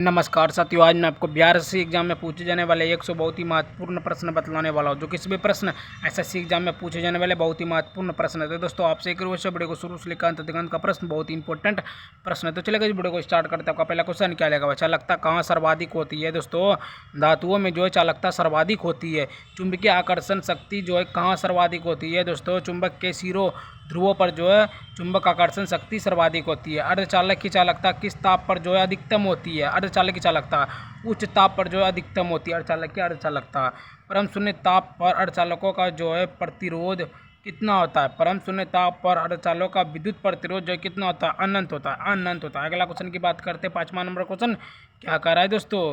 नमस्कार साथियों, आज मैं आपको बिहार एसएससी एग्जाम में पूछे जाने वाले 100 बहुत ही महत्वपूर्ण प्रश्न बतलाने वाला हूं। जो किसी भी प्रश्न एसएससी एग्जाम में पूछे जाने वाले बहुत ही महत्वपूर्ण प्रश्न है। तो दोस्तों आपसे एक रिक्वेस्ट है, वीडियो को शुरू से लेकर अंत तक का प्रश्न बहुत ही इंपॉर्टेंट प्रश्न है। तो चलेगा इस वीडियो को स्टार्ट करते हैं। आपका पहला क्वेश्चन क्या लेगा? चालकता कहाँ सर्वाधिक होती है? दोस्तों धातुओं में जो है चालकता सर्वाधिक होती है। चुंबकीय आकर्षण शक्ति जो है कहाँ सर्वाधिक होती है? दोस्तों चुंबक के सिरों ध्रुवों पर जो है चुंबक आकर्षण शक्ति सर्वाधिक होती है। अर्धचालक की चालकता किस ताप पर जो है अधिकतम होती है? अर्धचालक की चालकता उच्च ताप पर जो है अधिकतम होती है। अर्धचालक की अर्धचालकता परम शून्य ताप पर अर्धचालकों का जो है प्रतिरोध कितना होता है? परम शून्य ताप पर अर्धचालकों का विद्युत प्रतिरोध जो है कितना होता है? अनंत होता है, अनंत होता है। अगला क्वेश्चन की बात करते हैं। 5वां नंबर क्वेश्चन क्या कर रहा है दोस्तों?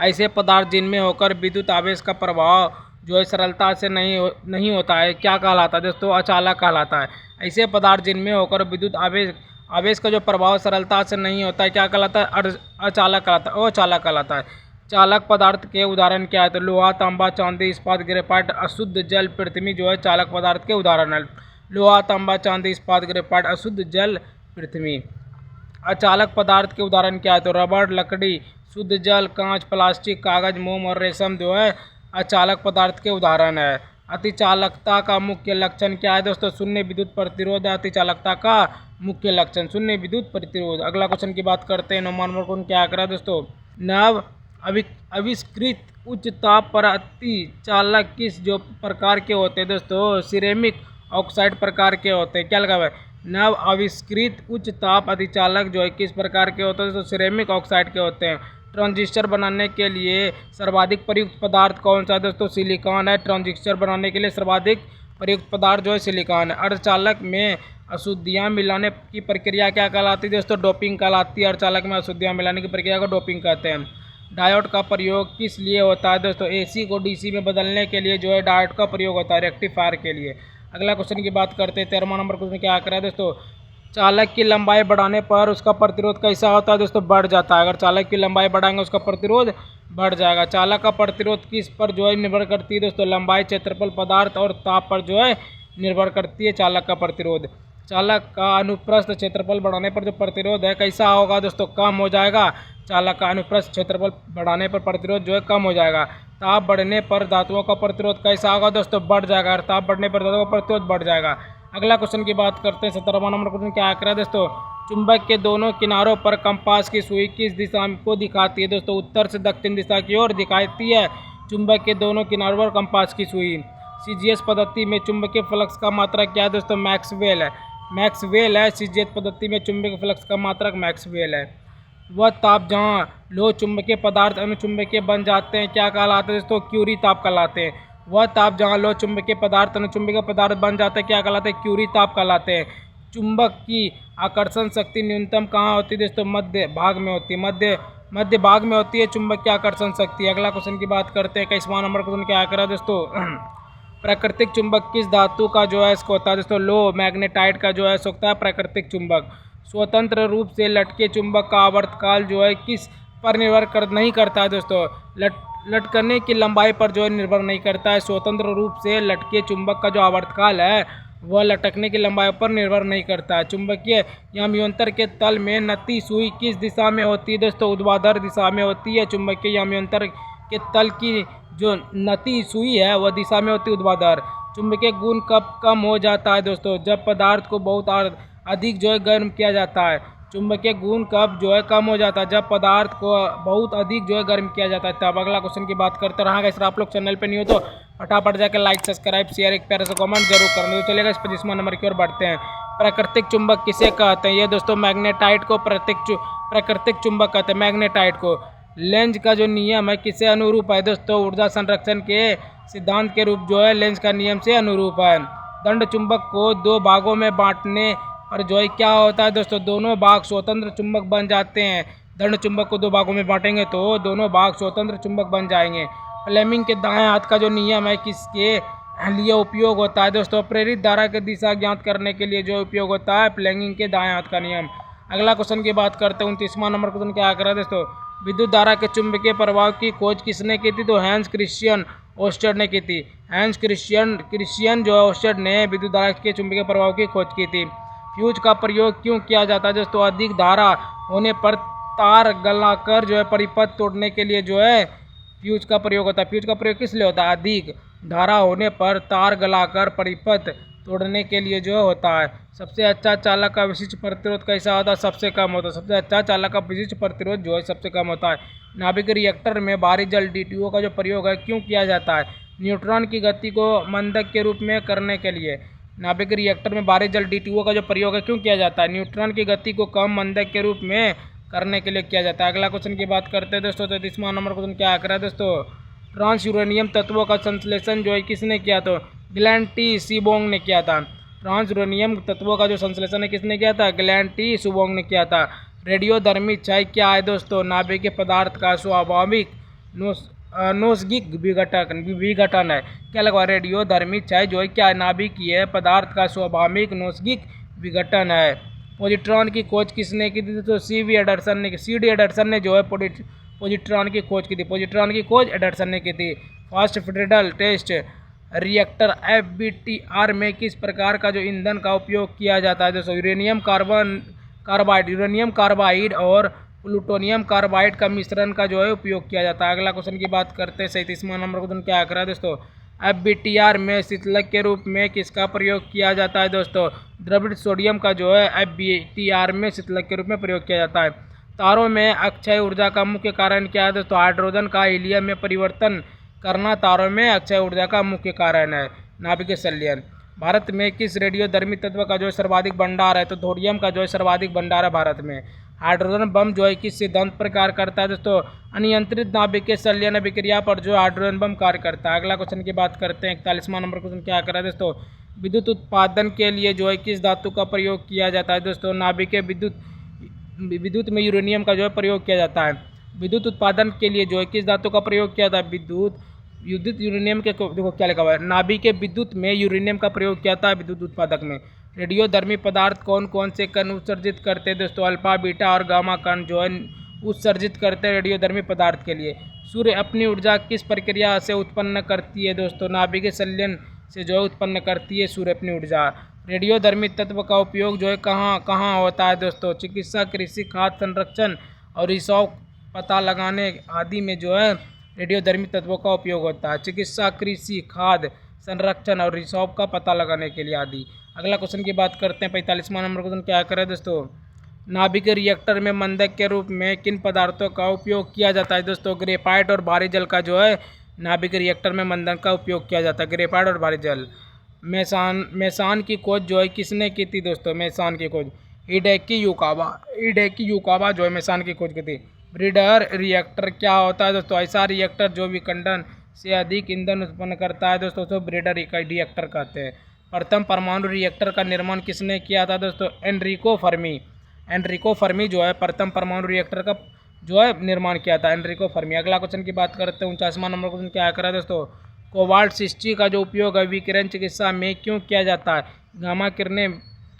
ऐसे पदार्थ जिनमें होकर विद्युत आवेश का प्रभाव जो है सरलता से नहीं होता है क्या कहलाता है? दोस्तों अचालक कहलाता है। ऐसे पदार्थ जिनमें होकर विद्युत आवेश का जो प्रभाव सरलता से नहीं होता है क्या कहलाता है? अचालक कहलाता है, अचालक कहलाता है। चालक पदार्थ के उदाहरण क्या है? तो लोहा, तांबा, चांदी, इस्पात, ग्रेफाइट, अशुद्ध जल, पृथ्वी जो है चालक पदार्थ के उदाहरण है। लोहा, तांबा, चांदी, इस्पात, ग्रेफाइट, अशुद्ध जल, पृथ्वी। अचालक पदार्थ के उदाहरण क्या है? तो रबड़, लकड़ी, शुद्ध जल, कांच, प्लास्टिक, कागज, मोम और रेशम जो है अचालक पदार्थ के उदाहरण है। अतिचालकता का मुख्य लक्षण क्या है? दोस्तों शून्य विद्युत प्रतिरोध है अतिचालकता का मुख्य लक्षण, शून्य विद्युत प्रतिरोध। अगला क्वेश्चन की बात करते हैं। 9वां नंबर क्वेश्चन क्या करा दोस्तों? नव आविष्कृत उच्च ताप पर अतिचालक किस जो प्रकार के होते हैं? दोस्तों सिरेमिक ऑक्साइड प्रकार के होते हैं। क्या लगा हुआ है? नव आविष्कृत उच्च ताप अतिचालक जो है किस प्रकार के होते हैं? तो सिरेमिक ऑक्साइड के होते हैं। ट्रांजिस्टर बनाने के लिए सर्वाधिक प्रयुक्त पदार्थ कौन सा है? दोस्तों सिलिकॉन है। ट्रांजिस्टर बनाने के लिए सर्वाधिक प्रयुक्त पदार्थ जो है सिलिकॉन है। अर्धचालक में अशुद्धियाँ मिलाने की प्रक्रिया क्या कहलाती है? दोस्तों डोपिंग कहलाती है। अर्धचालक में अशुद्धियाँ मिलाने की प्रक्रिया को डोपिंग कहते हैं। डायोड का प्रयोग किस लिए होता है? दोस्तों एसी को डीसी में बदलने के लिए जो है डायोड का प्रयोग होता है, रेक्टिफायर के लिए। अगला क्वेश्चन की बात करते हैं। 13वां नंबर क्वेश्चन क्या कर रहा है दोस्तों? चालक की लंबाई बढ़ाने पर उसका प्रतिरोध कैसा होता है? दोस्तों बढ़ जाता है। अगर चालक की लंबाई बढ़ाएंगे उसका प्रतिरोध बढ़ जाएगा। चालक का प्रतिरोध किस पर जो है निर्भर करती है? दोस्तों लंबाई, क्षेत्रफल, पदार्थ और ताप पर जो है निर्भर करती है चालक का प्रतिरोध। चालक का अनुप्रस्थ क्षेत्रफल बढ़ाने पर जो प्रतिरोध है कैसा होगा? दोस्तों कम हो जाएगा। चालक का अनुप्रस्थ क्षेत्रफल बढ़ाने पर प्रतिरोध जो है कम हो जाएगा। ताप बढ़ने पर धातुओं का प्रतिरोध कैसा होगा? दोस्तों बढ़ जाएगा। और ताप बढ़ने पर धातुओं का प्रतिरोध बढ़ जाएगा। अगला क्वेश्चन की बात करते हैं। 17वां नंबर क्वेश्चन क्या कर रहा है दोस्तों? चुंबक के दोनों किनारों पर कंपास की सुई किस दिशा को दिखाती है? दोस्तों उत्तर से दक्षिण दिशा की ओर दिखाती है चुंबक के दोनों किनारों पर कंपास की सुई। सीजीएस पद्धति में चुंबकीय फ्लक्स का मात्रक क्या है? दोस्तों मैक्सवेल है। मैक्सवेल है सीजीएस पद्धति में चुंबकीय फ्लक्स का मात्रक मैक्सवेल है। वह ताप जहाँ लोह चुंबकीय पदार्थ अनुचुंबकीय बन जाते हैं क्या कहलाते हैं? दोस्तों क्यूरी ताप कहलाते हैं। वह ताप जहाँ लोह चुंबकीय पदार्थ अनुचुंबकीय पदार्थ बन जाते हैं क्या कहलाते हैं? क्यूरी ताप कहलाते हैं। चुंबक की आकर्षण शक्ति न्यूनतम कहाँ होती है? दोस्तों मध्य भाग में होती है। मध्य भाग में होती है चुंबक की आकर्षण शक्ति। अगला क्वेश्चन की बात करते हैं। 21वां नंबर क्वेश्चन क्या करा दोस्तों? प्राकृतिक चुंबक किस धातु का जो है इसको होता है? दोस्तों लोह मैग्नेटाइट का जो है होता है प्राकृतिक चुंबक। स्वतंत्र रूप से लटके चुंबक का आवर्तकाल जो है किस पर निर्भर नहीं करता है? दोस्तों लटकने की लंबाई पर जो है निर्भर नहीं करता है। स्वतंत्र रूप से लटके चुंबक का जो आवर्तकाल है वह लटकने की लंबाई पर निर्भर नहीं करता है। चुंबकीय याम्योंतर के तल में नती सुई किस दिशा में होती है? दोस्तों ऊर्ध्वाधर दिशा में होती है। चुंबकीय याम्योंतर के तल की जो नती सुई है वह दिशा में होती है ऊर्ध्वाधर। चुंबकीय गुण कब कम हो जाता है? दोस्तों जब पदार्थ को बहुत अधिक जो है गर्म किया जाता है। चुंबकीय गुण कब जो है कम हो जाता है? जब पदार्थ को बहुत अधिक जो है गर्म किया जाता है तब। अगला क्वेश्चन की बात करते रहा। अगर आप लोग चैनल पे नहीं हो तो फटाफट जाकर लाइक, सब्सक्राइब, शेयर, एक प्यारा सा कमेंट जरूर करना। तो चलेगा इस 25वां नंबर की ओर बढ़ते हैं। प्राकृतिक चुंबक किसे कहते हैं? ये दोस्तों मैग्नेटाइट को प्राकृतिक चुंबक कहते हैं। मैग्नेटाइट को। लेंज का जो नियम है किसे अनुरूप है? दोस्तों ऊर्जा संरक्षण के सिद्धांत के रूप जो है लेंज का नियम से अनुरूप है। दंड चुंबक को दो भागों में बांटने पर जो है क्या होता है? दोस्तों दोनों भाग स्वतंत्र चुंबक बन जाते हैं। दंड चुंबक को दो भागों में बांटेंगे तो दोनों भाग स्वतंत्र चुंबक बन जाएंगे। फ्लेमिंग के दाएं हाथ का जो नियम है किसके लिए उपयोग होता है? दोस्तों प्रेरित धारा की दिशा ज्ञात करने के लिए जो उपयोग होता है फ्लेमिंग के दाएं हाथ का नियम। अगला क्वेश्चन की बात करते हैं। 29वां नंबर क्वेश्चन क्या कर रहा है दोस्तों? विद्युत धारा के चुंबकीय प्रभाव की खोज किसने की थी? तो हैंस क्रिश्चियन ओस्टेड ने की थी। हैंस क्रिश्चियन जो है ओस्टेड ने विद्युत धारा के चुंबकीय प्रभाव की खोज की थी। फ्यूज का प्रयोग क्यों किया जाता है? दोस्तों अधिक धारा होने पर तार गलाकर जो है परिपथ तोड़ने के लिए जो है फ्यूज का प्रयोग होता है। फ्यूज का प्रयोग किस लिए होता है? अधिक धारा होने पर तार गलाकर परिपथ तोड़ने के लिए जो होता है। सबसे अच्छा चालक का विशिष्ट प्रतिरोध कैसा होता है? सबसे कम होता है। सबसे अच्छा चालक का विशिष्ट प्रतिरोध जो है सबसे कम होता है। नाभिक रिएक्टर में भारी जल DTO का जो प्रयोग है क्यों किया जाता है? न्यूट्रॉन की गति को मंदक के रूप में करने के लिए। नाभिक रिएक्टर में भारी जल DTO का जो प्रयोग है क्यों किया जाता है? न्यूट्रॉन की गति को कम मंदक के रूप में करने के लिए किया जाता है। अगला क्वेश्चन की बात करते हैं दोस्तों। 33वां नंबर क्वेश्चन क्या आ रहा है दोस्तों? ट्रांस यूरेनियम तत्वों का संश्लेषण जो है किसने किया? तो ग्लेन टी शिबोंग ने किया था। ट्रांस यूरेनियम तत्वों का जो संश्लेषण है किसने किया था? ग्लेन टी शिबोंग ने किया था। रेडियोधर्मी क्षय क्या है दोस्तों? नाभिकीय पदार्थ का स्वाभाविक नैसर्गिक विघटन है। क्या लगा? रेडियोधर्मी क्षय जो है क्या है? नाभिकीय पदार्थ का स्वाभाविक नैसर्गिक विघटन है। पॉजिट्रॉन की खोज किसने की थी? तो CD एडर्सन ने जो है पॉजिट्रॉन की खोज की थी। पॉजिट्रॉन की खोज एडर्सन ने की थी। Fast breeder test reactor FBTR में किस प्रकार का जो ईंधन का उपयोग किया जाता है? दोस्तों यूरेनियम कार्बाइड और प्लूटोनियम कार्बाइड का मिश्रण का जो है उपयोग किया जाता है। अगला क्वेश्चन की बात करते हैं। 37वां नंबर क्वेश्चन क्या कर रहा है दोस्तों? FBTR में शीतलक के रूप में किसका प्रयोग किया जाता है? दोस्तों द्रवित सोडियम का जो है FBTR में शीतलक के रूप में प्रयोग किया जाता है। तारों में अक्षय ऊर्जा का मुख्य कारण क्या है दोस्तों? हाइड्रोजन का हीलियम में परिवर्तन करना तारों में अक्षय ऊर्जा का मुख्य कारण है। नाभिकीय संलयन। भारत में किस रेडियोधर्मी तत्व का जो है सर्वाधिक भंडार है? तो थोरियम का जो है सर्वाधिक भंडार है भारत में। हाइड्रोजन बम जो है किस सिद्धांत पर कार्य करता है दोस्तों? अनियंत्रित नाभिकीय संलयन अभिक्रिया पर जो हाइड्रोजन बम कार्य करता है। अगला क्वेश्चन की बात करते हैं। 41वां नंबर क्वेश्चन क्या कर रहा है दोस्तों? विद्युत उत्पादन के लिए जो है किस धातु का प्रयोग किया जाता है दोस्तों? नाभिकीय विद्युत में यूरेनियम का जो है प्रयोग किया जाता है। विद्युत उत्पादन के लिए जो है किस धातु का प्रयोग किया जाता है? विद्युत यूरेनियम के देखो क्या लिखा हुआ है? नाभिकीय विद्युत में यूरेनियम का प्रयोग किया जाता है विद्युत उत्पादक में। रेडियोधर्मी पदार्थ कौन कौन से कण उत्सर्जित करते हैं दोस्तों? अल्फा बीटा और गामा कण जो है उत्सर्जित करते हैं रेडियोधर्मी पदार्थ के लिए। सूर्य अपनी ऊर्जा किस प्रक्रिया से उत्पन्न करती है दोस्तों? नाभिकीय संलयन से जो है उत्पन्न करती है सूर्य अपनी ऊर्जा। रेडियोधर्मी तत्व का उपयोग जो है कहाँ कहाँ होता है दोस्तों? चिकित्सा, कृषि, खाद्य संरक्षण और रिसाव पता लगाने आदि में जो है रेडियोधर्मी तत्वों का उपयोग होता है। चिकित्सा, कृषि, खाद्य संरक्षण और रिसाव का पता लगाने के लिए आदि। अगला क्वेश्चन की बात करते हैं। 45वां नंबर क्वेश्चन क्या करें दोस्तों? नाभिकीय रिएक्टर में मंदक के रूप में किन पदार्थों का उपयोग किया जाता है दोस्तों? ग्रेफाइट और भारी जल का जो है नाभिकीय रिएक्टर में मंदक का उपयोग किया जाता है। ग्रेफाइट और भारी जल। मेसान की खोज जो है किसने की थी दोस्तों? मेसान की खोज हिडेकी युकावा जो है मेसान की खोज की थी। ब्रीडर रिएक्टर क्या होता है दोस्तों? ऐसा रिएक्टर जो विखंडन से अधिक ईंधन उत्पन्न करता है दोस्तों, तो ब्रीडर रिएक्टर कहते हैं। प्रथम परमाणु रिएक्टर का निर्माण किसने किया था दोस्तों? एनरिको फर्मी जो है प्रथम परमाणु रिएक्टर का जो है निर्माण किया था, एनरिको फर्मी। अगला क्वेश्चन की बात करते हैं। 49वां नंबर क्वेश्चन क्या करा दोस्तों? कोबाल्ट 60 का जो उपयोग है विकिरण चिकित्सा में क्यों किया जाता है? गामा किरणें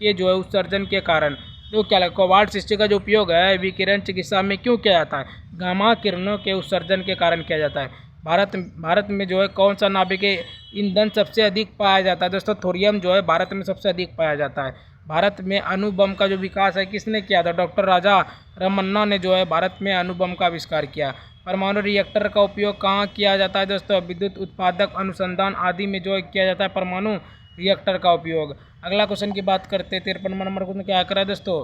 के जो है उत्सर्जन के कारण। तो क्या लगा? कोबाल्ट 60 का जो उपयोग है विकिरण चिकित्सा में क्यों किया जाता है? गामा किरणों के उत्सर्जन के कारण किया जाता है। भारत में जो है कौन सा नाभिकीय ईंधन सबसे अधिक पाया जाता है दोस्तों? थोरियम जो है भारत में सबसे अधिक पाया जाता है। भारत में अणुबम का जो विकास है किसने किया था? डॉक्टर राजा रमन्ना ने जो है भारत में अणुबम का आविष्कार किया। परमाणु रिएक्टर का उपयोग कहाँ किया जाता है दोस्तों? विद्युत उत्पादक अनुसंधान आदि में जो है किया जाता है परमाणु रिएक्टर का उपयोग। अगला क्वेश्चन की बात करते हैं। 53 नंबर क्वेश्चन क्या करा है दोस्तों?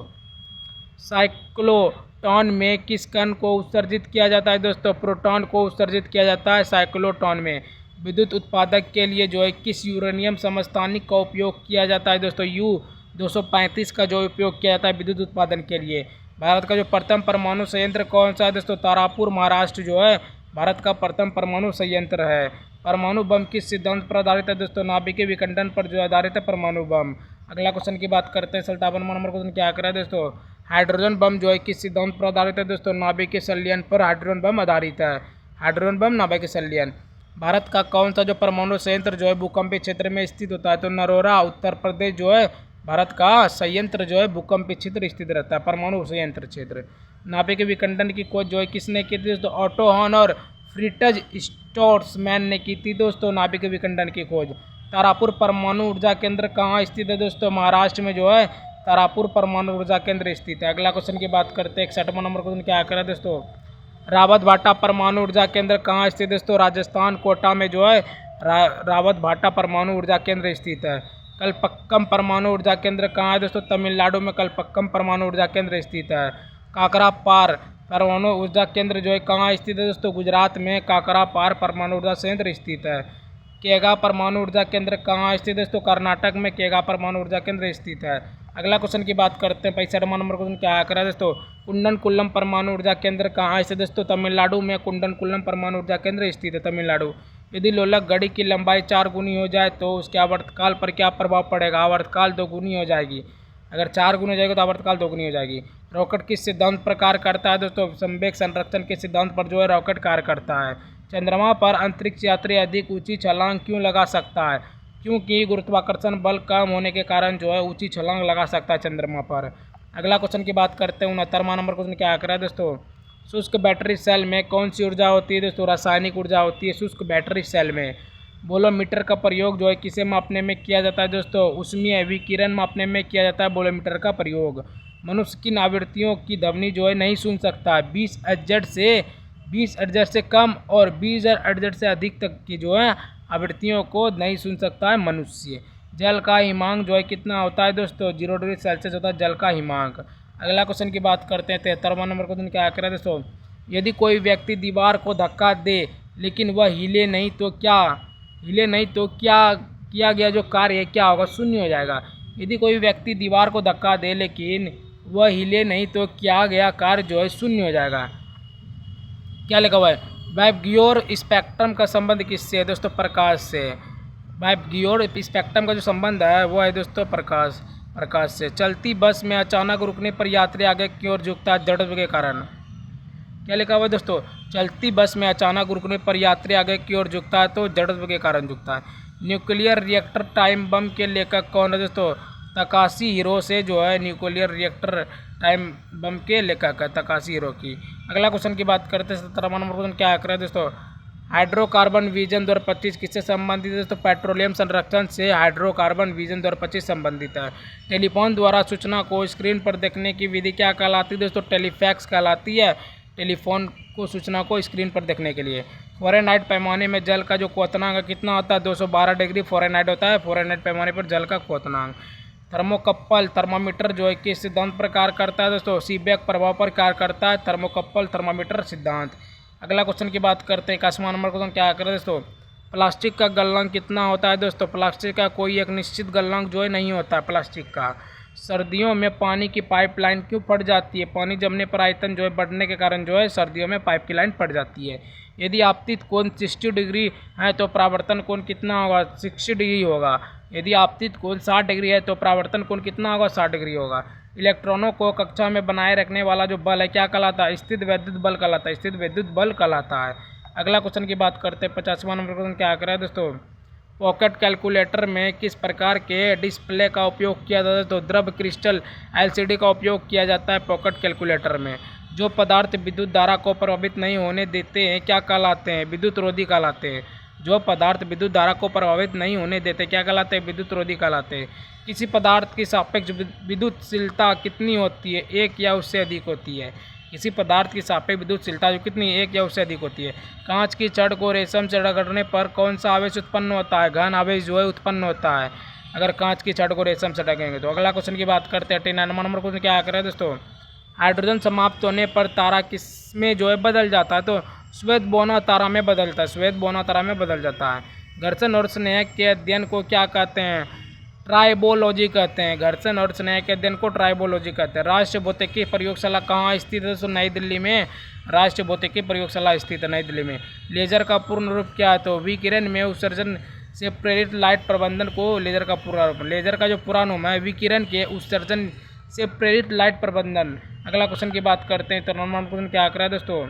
साइक्लोट्रॉन में किस कण को उत्सर्जित किया जाता है दोस्तों? प्रोटॉन को उत्सर्जित किया जाता है साइक्लोट्रॉन में। विद्युत उत्पादक के लिए जो है किस यूरेनियम समस्थानिक का उपयोग किया जाता है दोस्तों? U-235 का जो उपयोग किया जाता है विद्युत उत्पादन के लिए। भारत का जो प्रथम परमाणु संयंत्र कौन सा है दोस्तों? तारापुर महाराष्ट्र जो है भारत का प्रथम परमाणु संयंत्र है। परमाणु बम किस सिद्धांत पर आधारित है दोस्तों? नाभिकीय विखंडन पर जो आधारित है परमाणु बम। अगला क्वेश्चन की बात करते हैं। 57 नंबर क्वेश्चन क्या कर रहा है दोस्तों? हाइड्रोजन बम जो है किस सिद्धांत पर आधारित है दोस्तों? नाभिकीय संलयन पर हाइड्रोजन बम आधारित है। हाइड्रोजन बम नाभिकीय संलयन। भारत का कौन सा जो परमाणु संयंत्र जो है भूकंपीय क्षेत्र में स्थित होता है? तो नरोरा उत्तर प्रदेश जो है भारत का संयंत्र जो है भूकंपीय क्षेत्र स्थित रहता है, परमाणु संयंत्र क्षेत्र। नाभिकीय विखंडन की खोज जो है किसने की थी दोस्तों? ऑटो हॉर्न और फ्रिट्ज स्ट्रासमैन ने की थी दोस्तों नाभिक विखंडन की खोज। तारापुर परमाणु ऊर्जा केंद्र कहाँ स्थित है दोस्तों? महाराष्ट्र में जो है तारापुर परमाणु ऊर्जा केंद्र स्थित है। अगला क्वेश्चन की बात करते हैं 61वां नंबर क्वेश्चन क्या करें दोस्तों, रावत भाटा परमाणु ऊर्जा केंद्र कहाँ स्थित है दोस्तों, राजस्थान कोटा में जो है रावत भाटा परमाणु ऊर्जा केंद्र स्थित है। कलपक्कम परमाणु ऊर्जा केंद्र कहाँ है दोस्तों, तमिलनाडु में कलपक्कम परमाणु ऊर्जा केंद्र स्थित है। काकरापार परमाणु ऊर्जा केंद्र जो है कहाँ स्थित है दोस्तों, गुजरात में काकरापार परमाणु ऊर्जा केंद्र स्थित है। केगा परमाणु ऊर्जा केंद्र कहाँ स्थित है दोस्तों, कर्नाटक में केगा परमाणु ऊर्जा केंद्र स्थित है। अगला क्वेश्चन की बात करते हैं 65वां नंबर क्वेश्चन क्या करा दोस्तों, कुंडनकुलम परमाणु ऊर्जा केंद्र कहाँ स्थित है दोस्तों, तमिलनाडु में कुंडनकुलम परमाणु ऊर्जा केंद्र स्थित है, तमिलनाडु। यदि लोलक घड़ी की लंबाई 4 गुनी हो जाए तो उसके आवर्तकाल पर क्या प्रभाव पड़ेगा, आवर्तकाल 2 गुनी हो जाएगी। अगर 4 गुनी हो जाएगी तो आवर्तकाल 2 गुनी हो जाएगी। रॉकेट किस सिद्धांत पर कार्य करता है दोस्तों, संवेग संरक्षण के सिद्धांत पर जो है रॉकेट कार्य करता है। चंद्रमा पर अंतरिक्ष यात्री अधिक ऊंची छलांग क्यों लगा सकता है, क्योंकि गुरुत्वाकर्षण बल कम होने के कारण जो है ऊंची छलांग लगा सकता है चंद्रमा पर। अगला क्वेश्चन की बात करते हैं 69वां नंबर क्वेश्चन क्या करा है दोस्तों, शुष्क बैटरी सेल में कौन सी ऊर्जा होती है दोस्तों, रासायनिक ऊर्जा होती है शुष्क बैटरी सेल में। बोलोमीटर का प्रयोग जो है किसे मापने में किया जाता है दोस्तों, ऊष्मीय विकिरण मापने में किया जाता है बोलोमीटर का प्रयोग। मनुष्य किन आवृत्तियों की ध्वनि जो है नहीं सुन सकता है, 20 हर्ट्ज से कम और 20 हर्ट्ज से अधिक तक की जो है आवृत्तियों को नहीं सुन सकता है मनुष्य। जल का हिमांक जो है कितना होता है दोस्तों, 0 डिग्री सेल्सियस होता है जल का हिमांक। अगला क्वेश्चन की बात करते हैं 73वां नंबर क्वेश्चन क्या करें दोस्तों, यदि कोई व्यक्ति दीवार को धक्का दे लेकिन वह हिले नहीं तो क्या किया गया जो कार्य है क्या होगा, शून्य हो जाएगा। यदि कोई व्यक्ति दीवार को धक्का दे लेकिन वह हिले नहीं तो किया गया कार्य जो है शून्य हो जाएगा। क्या लिखा हुआ है, वाइब्गियोर स्पेक्ट्रम का संबंध किससे है दोस्तों, प्रकाश से। वाइब्गियोर स्पेक्ट्रम का जो संबंध है वो है दोस्तों प्रकाश से। चलती बस में अचानक रुकने पर यात्री आगे की ओर झुकता है जड़त्व के कारण। क्या लिखा हुआ है दोस्तों, चलती बस में अचानक रुकने पर यात्री आगे की ओर झुकता है तो जड़त्व के कारण झुकता है। न्यूक्लियर रिएक्टर टाइम बम के लेखक कौन है दोस्तों, तकाशी हिरोशी जो है न्यूक्लियर रिएक्टर टाइम बम के लेखक है तकाशी हिरोशी। अगला क्वेश्चन की बात करते हैं 17वां नंबर क्वेश्चन क्या करें दोस्तों, हाइड्रोकार्बन विजन 2025 किससे संबंधित है दोस्तों, पेट्रोलियम संरक्षण से हाइड्रोकार्बन विजन 2025 संबंधित है। टेलीफोन द्वारा सूचना को स्क्रीन पर देखने की विधि क्या कहलाती है दोस्तों, टेलीफैक्स कहलाती है, टेलीफोन को सूचना को स्क्रीन पर देखने के लिए। फ़ारेनहाइट पैमाने में जल का जो क्वथनांक कितना होता है, 212 डिग्री फ़ारेनहाइट होता है फ़ारेनहाइट पैमाने पर जल का क्वथनांक। थर्मोकपल थर्मामीटर जो है किस सिद्धांत पर कार्य करता है दोस्तों, सीबेक प्रभाव पर कार्य करता है थर्मोकपल थर्मामीटर सिद्धांत। अगला क्वेश्चन की बात करते हैं 81वां नंबर क्वेश्चन क्या करें दोस्तों, प्लास्टिक का गलनांक कितना होता है दोस्तों, प्लास्टिक का कोई एक निश्चित गलनांक जो है नहीं होता है प्लास्टिक का। सर्दियों में पानी की पाइपलाइन क्यों फट जाती है, पानी जमने पर आयतन जो है बढ़ने के कारण जो है सर्दियों में पाइप की लाइन फट जाती है। यदि आपतित कोण 60 डिग्री है तो परावर्तन कोण कितना होगा, 60 डिग्री होगा। यदि आपतित कोण 60 डिग्री है तो परावर्तन कोण कितना होगा, 60 डिग्री होगा। इलेक्ट्रॉनों को कक्षा में बनाए रखने वाला जो बल है क्या कहलाता है, स्थित वैद्युत बल कहलाता है, स्थित वैद्युत बल कहलाता है। अगला क्वेश्चन की बात करते हैं 50वां नंबर क्वेश्चन क्या करें दोस्तों, पॉकेट कैलकुलेटर में किस प्रकार के डिस्प्ले का उपयोग किया जाता है तो द्रव क्रिस्टल एलसीडी का उपयोग किया जाता है पॉकेट कैलकुलेटर में। जो पदार्थ विद्युत धारा को प्रभावित नहीं होने देते हैं क्या कहलाते हैं, विद्युत रोधी कहलाते हैं। जो पदार्थ विद्युत धारा को प्रभावित नहीं होने देते क्या कहलाते हैं, विद्युत रोधी कहलाते हैं। किसी पदार्थ की सापेक्ष विद्युतशीलता कितनी होती है, 1 या उससे अधिक होती है। किसी पदार्थ की सापेक्ष विद्युतशीलता जो कितनी 1 या उससे अधिक होती है। कांच की छड़ को रेशम से रगड़ने पर कौन सा आवेश उत्पन्न होता है, घन आवेश जो है उत्पन्न होता है अगर कांच की छड़ को रेशम से रगड़ेंगे तो। अगला क्वेश्चन की बात करते हैं 89वां नंबर क्वेश्चन क्या करें दोस्तों, हाइड्रोजन समाप्त होने पर तारा किस में जो है बदल जाता है तो श्वेत बोना तारा में बदलता है, श्वेत बोना तारा में बदल जाता है। घर्षण और स्नेह के अध्ययन को क्या कहते हैं, ट्राइबोलॉजी कहते हैं। घर्षण और स्नेह के अध्ययन को ट्राइबोलॉजी कहते हैं। राष्ट्रीय भौतिकी प्रयोगशाला कहाँ स्थित है दोस्तों, नई दिल्ली में राष्ट्रीय भौतिकी प्रयोगशाला स्थित है नई दिल्ली में। लेजर का पूर्ण रूप क्या है तो विकिरण में उत्सर्जन से प्रेरित लाइट प्रबंधन को लेजर का पूरा रूप। लेजर का जो पूरा नाम है विकिरण के उत्सर्जन से प्रेरित लाइट प्रबंधन। अगला क्वेश्चन की बात करते हैं तो नंबर क्वेश्चन क्या कर रहा है दोस्तों,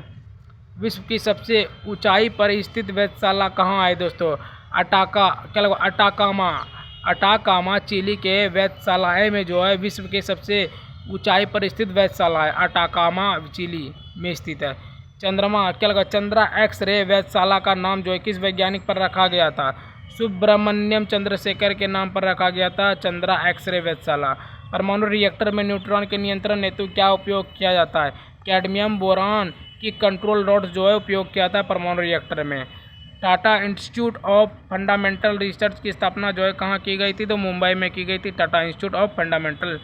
विश्व की सबसे ऊंचाई पर स्थित वेधशाला कहाँ है दोस्तों, अटाकामा चिली के वेधशाला में जो है विश्व के सबसे ऊंचाई पर स्थित वेधशाला है, अटाकामा चिली में स्थित है। चंद्रमा क्या लगा, चंद्रा एक्स-रे वेधशाला का नाम जो है किस वैज्ञानिक पर रखा गया था, सुब्रमण्यम चंद्रशेखर के नाम पर रखा गया था चंद्रा एक्स-रे वेधशाला। परमाणु रिएक्टर में न्यूट्रॉन के नियंत्रण हेतु क्या उपयोग किया जाता है? कैडमियम बोरॉन की कंट्रोल रॉड्स जो है उपयोग किया जाता है परमाणु रिएक्टर में। Tata institute of fundamental research की स्थापना जो है कहाँ की गई थी? तो मुंबई में की गई थी, Tata institute of fundamental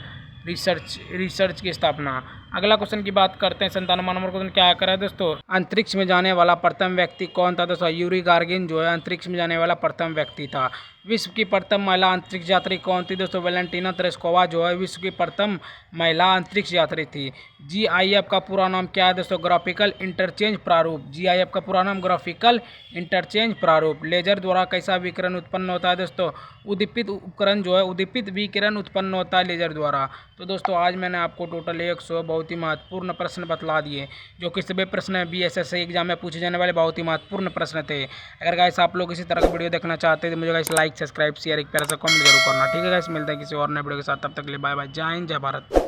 research की स्थापना। अगला क्वेश्चन की बात करते हैं, 97वां नंबर क्वेश्चन क्या करा है दोस्तों? अंतरिक्ष में जाने वाला प्रथम व्यक्ति कौन था दोस्तों? यूरी गार्गिन जो है अंतरिक्ष में जाने वाला प्रथम व्यक्ति था। विश्व की प्रथम महिला अंतरिक्ष यात्री कौन थी दोस्तों? वैलेंटीना तेरेस्कोवा जो है विश्व की प्रथम महिला अंतरिक्ष यात्री थी। GIF का पूरा नाम क्या है दोस्तों? ग्राफिकल इंटरचेंज प्रारूप। GIF का पूरा नाम ग्राफिकल इंटरचेंज प्रारूप। लेजर द्वारा कैसा विकिरण उत्पन्न होता है दोस्तों? उद्दीपित उपकरण जो है उद्दीपित विकिरण उत्पन्न होता है लेजर द्वारा। तो दोस्तों आज मैंने आपको टोटल 100 बहुत ही महत्वपूर्ण प्रश्न बतला दिए, जो कि सभी प्रश्न BSSC एग्जाम में पूछे जाने वाले बहुत ही महत्वपूर्ण प्रश्न थे। अगर गाइस आप लोग इसी तरह का वीडियो देखना चाहते हैं तो मुझे गाइस लाइक, सब्सक्राइब, शेयर, एक प्यारा सा कमेंट जरूर करना। ठीक है गाइस, मिलते हैं किसी और नए वीडियो के साथ, तब तक के लिए बाय बाय। जय हिंद, जय भारत।